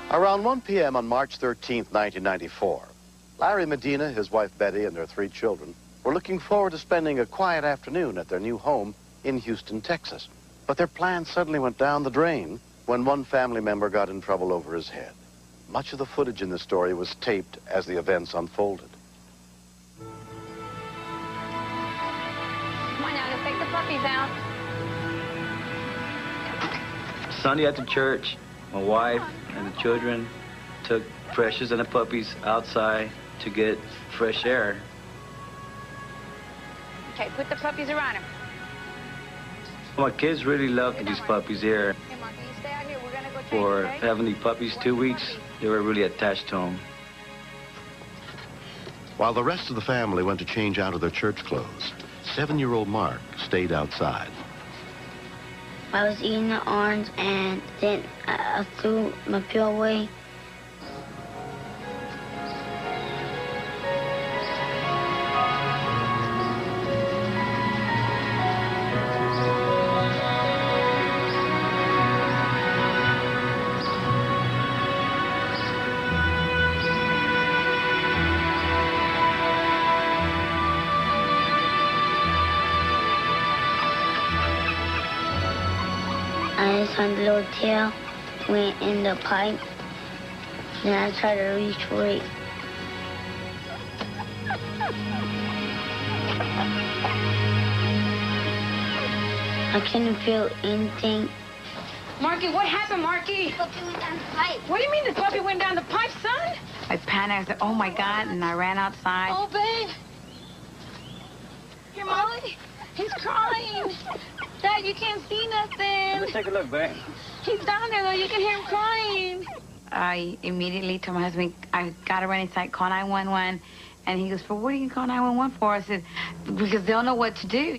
Around 1 p.m. on March 13th, 1994, Larry Medina, his wife Betty, and their 3 children were looking forward to spending a quiet afternoon at their new home in Houston, Texas. But their plans suddenly went down the drain when one family member got in trouble over his head. Much of the footage in this story was taped as the events unfolded. Come on now, let's take the puppies out. Sunday after church, my wife and the children took Precious and the puppies outside to get fresh air. Okay, put the puppies around him. My kids really loved these puppies here. Come on, can you stay out here? We're gonna go change, For okay? having these puppies 2 weeks, they were really attached to them. While the rest of the family went to change out of their church clothes, 7-year-old Mark stayed outside. I was eating the orange, and then I threw my pill away. I just found the little tail, went in the pipe, then I tried to reach for it. I couldn't feel anything. Marky, what happened, Marky? The puppy went down the pipe. What do you mean the puppy went down the pipe, son? I panicked. I said, oh, my God, and I ran outside. Oh, babe. Here, Molly. He's crying. Dad, you can't see nothing. Let's take a look, babe. He's down there, though. You can hear him crying. I immediately told my husband, I got to run inside, call 911. And he goes, well, what are you calling 911 for? I said, because they'll know what to do.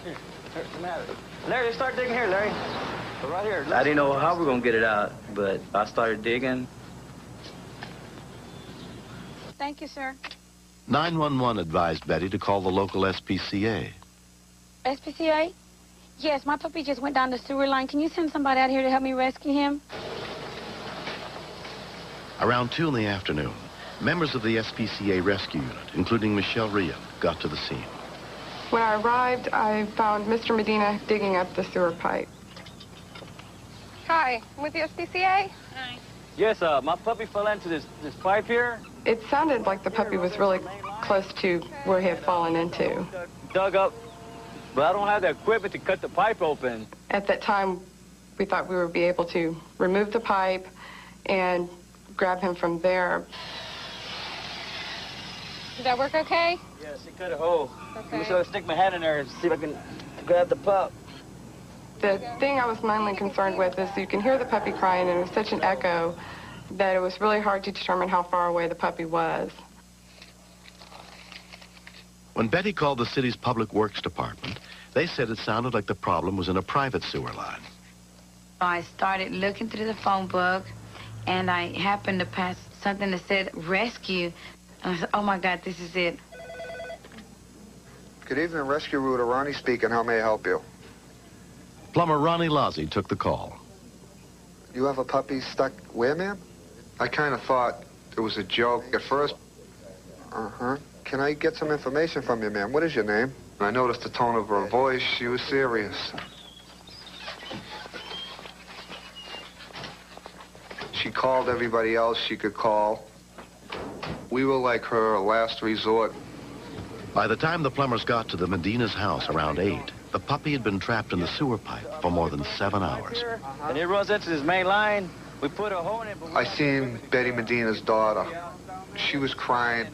Here, what's the matter? Larry, start digging here, Larry. Right here. I didn't know how we were going to get it out, but I started digging. Thank you, sir. 911 advised Betty to call the local SPCA. SPCA? Yes, my puppy just went down the sewer line. Can you send somebody out here to help me rescue him? Around 2 in the afternoon, members of the SPCA rescue unit, including Michelle Rhea, got to the scene. When I arrived, I found Mr. Medina digging up the sewer pipe. Hi, with the SPCA? Hi. Yes, my puppy fell into this pipe here. It sounded like the puppy was really close to where he had fallen into. Dug up, but I don't have the equipment to cut the pipe open. At that time, we thought we would be able to remove the pipe and grab him from there. Did that work okay? Yes, it cut a hole. Okay. I'm just gonna stick my hand in there and see if I can grab the pup. The thing I was mainly concerned with is you can hear the puppy crying, and it was such an echo that it was really hard to determine how far away the puppy was. When Betty called the city's public works department, they said it sounded like the problem was in a private sewer line. I started looking through the phone book, and I happened to pass something that said rescue. And I said, oh, my God, this is it. Good evening, Rescue Router. Ronnie speaking. How may I help you? Plumber Ronnie Lozzie took the call. You have a puppy stuck where, ma'am? I kind of thought it was a joke at first. Uh-huh. Can I get some information from you, ma'am? What is your name? I noticed the tone of her voice. She was serious. She called everybody else she could call. We were like her last resort. By the time the plumbers got to the Medina's house around 8, the puppy had been trapped in the sewer pipe for more than 7 hours. And it runs into this main line. We put a hole in it. I seen Betty Medina's daughter. She was crying.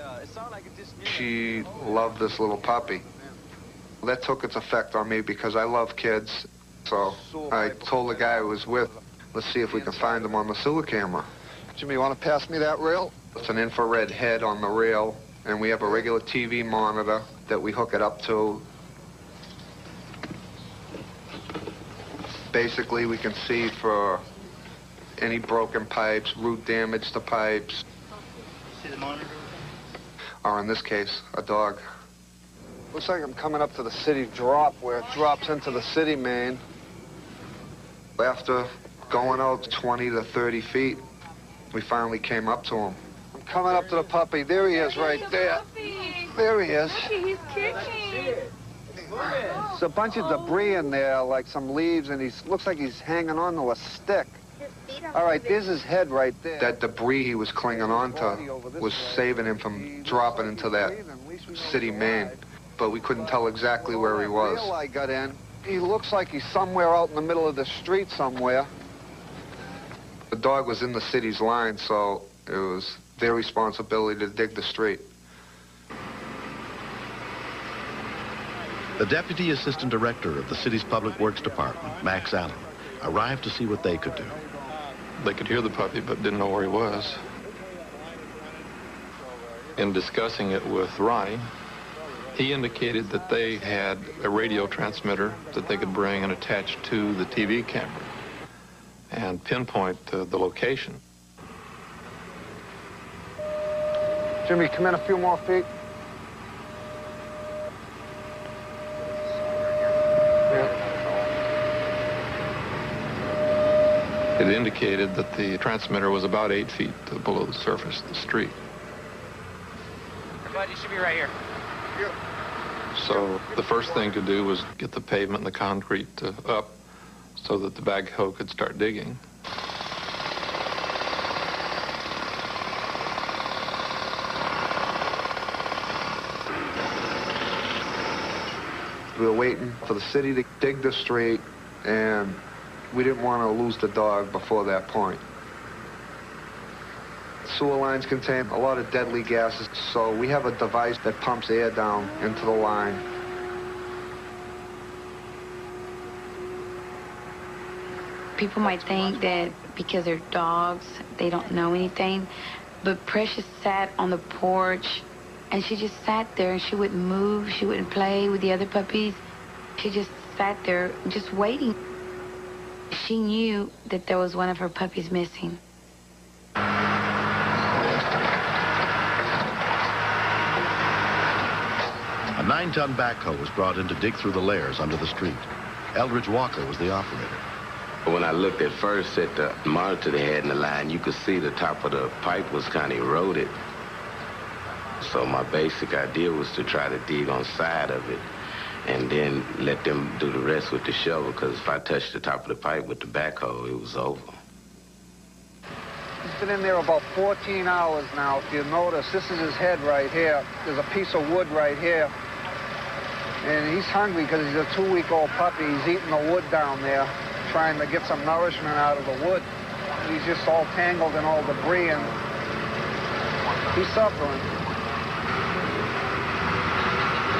She loved this little puppy. That took its effect on me because I love kids. So I told the guy I was with, let's see if we can find him on the sewer camera. Jimmy, you want to pass me that rail? It's an infrared head on the rail, and we have a regular TV monitor that we hook it up to. Basically, we can see for any broken pipes, root damage to pipes. See the monitor? Or in this case, a dog. Looks like I'm coming up to the city drop where it drops into the city main. After going out 20 to 30 feet, We finally came up to him. I'm coming up to the puppy. There he is right there. There he is. He's kicking. There's a bunch of debris in there, like some leaves, and he looks like he's hanging on to a stick. All right, there's his head right there. That debris he was clinging on to was saving him from dropping into that city main, but we couldn't tell exactly where he was. I got in. He looks like he's somewhere out in the middle of the street somewhere. The dog was in the city's line, so it was their responsibility to dig the street. The Deputy Assistant Director of the city's Public Works Department, Max Allen, arrived to see what they could do. They could hear the puppy, but didn't know where he was. In discussing it with Ronnie, he indicated that they had a radio transmitter that they could bring and attach to the TV camera and pinpoint the location. Jimmy, come in a few more feet. It indicated that the transmitter was about 8 feet below the surface of the street. Bud, you should be right here. So the first thing to do was get the pavement and the concrete up so that the backhoe could start digging. We were waiting for the city to dig the street, and we didn't want to lose the dog before that point. Sewer lines contain a lot of deadly gases, so we have a device that pumps air down into the line. People might think that because they're dogs, they don't know anything, but Precious sat on the porch, and she just sat there, and she wouldn't move, she wouldn't play with the other puppies. She just sat there, just waiting. She knew that there was one of her puppies missing. A 9-ton backhoe was brought in to dig through the layers under the street. Eldridge Walker was the operator. When I looked at first at the monitor they had in the line, you could see the top of the pipe was kind of eroded. So my basic idea was to try to dig on the side of it and then let them do the rest with the shovel, because if I touched the top of the pipe with the backhoe, it was over. He's been in there about 14 hours now. If you notice, this is his head right here. There's a piece of wood right here. And he's hungry because he's a 2-week-old puppy. He's eating the wood down there, trying to get some nourishment out of the wood. He's just all tangled in all debris, and he's suffering.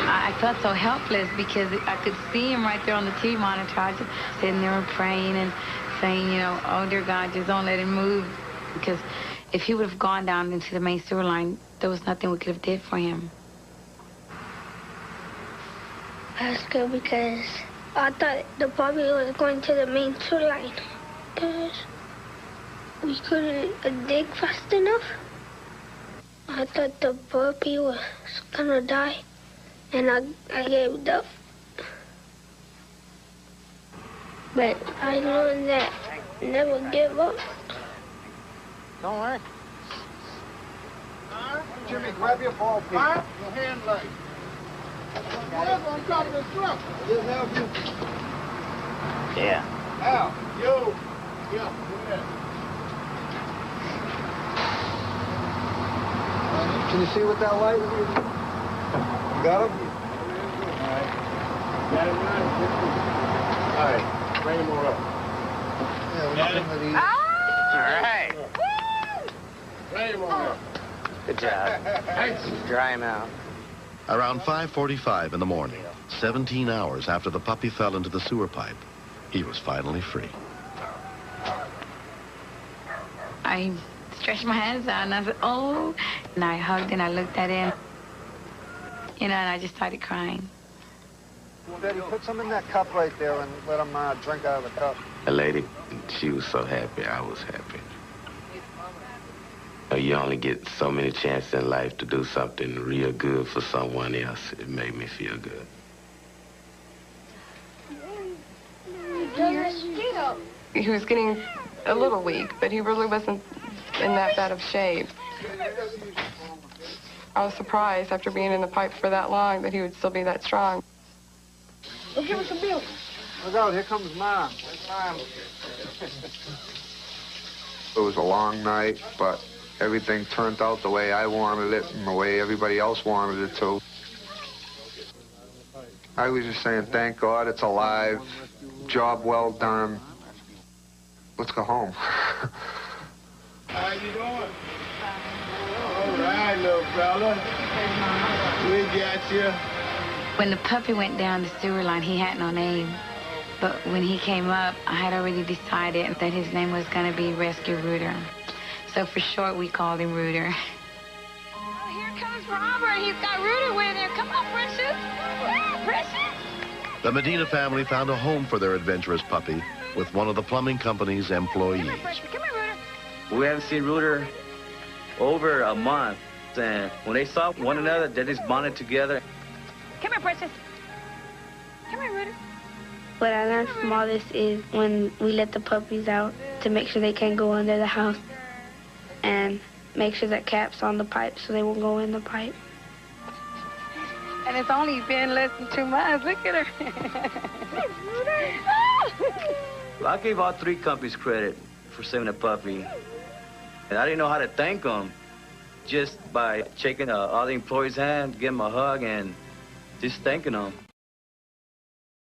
I felt so helpless because I could see him right there on the TV monitor. I was just sitting there praying and saying, you know, oh, dear God, just don't let him move. Because if he would have gone down into the main sewer line, there was nothing we could have did for him. I was scared because I thought the puppy was going to the main sewer line because we couldn't dig fast enough. I thought the puppy was gonna die, and I gave up. But I learned that never give up. Don't worry. Jimmy, grab your ball, Pete. Your hand leg. On top of the truck. Just help you. Yeah. Al, you. Yeah, go ahead. Can you see with that light? You got him? All right. Got him right. All right. Bring him over up. Yeah, we're looking at these. All right. Bring him over up. Good job. Dry him out. Around 5:45 in the morning, 17 hours after the puppy fell into the sewer pipe, he was finally free. I stretched my hands out and I said, oh. And I hugged and I looked at him, you know, and I just started crying. Well, Betty, put some in that cup right there and let him drink out of the cup. A lady, she was so happy, I was happy. You only get so many chances in life to do something real good for someone else. It made me feel good. He was getting a little weak, but he really wasn't in that bad of shape. I was surprised after being in the pipe for that long that he would still be that strong. Go give us some milk. Look out, here comes Mom. It was a long night, but everything turned out the way I wanted it and the way everybody else wanted it to. I was just saying, thank God it's alive. Job well done. Let's go home. How you doing? All right, little fella. We got you. When the puppy went down the sewer line, he had no name. But when he came up, I had already decided that his name was going to be Rescue Rooter. So for short, we called him Rooter. Oh, here comes Robert. He's got Rooter with him. Come on, Precious. Yeah, Precious. The Medina family found a home for their adventurous puppy with one of the plumbing company's employees. Come here, Precious. Come here, Rooter. We haven't seen Rooter over a month. And when they saw one another, they just bonded together. Come here, Precious. Come here, Rooter. What I learned from all this is when we let the puppies out to make sure they can't go under the house and make sure that cap's on the pipe so they won't go in the pipe. And it's only been less than 2 months. Look at her. I gave all 3 companies credit for saving a puppy. And I didn't know how to thank them. Just by shaking all the employees' hand, giving them a hug, and just thanking them.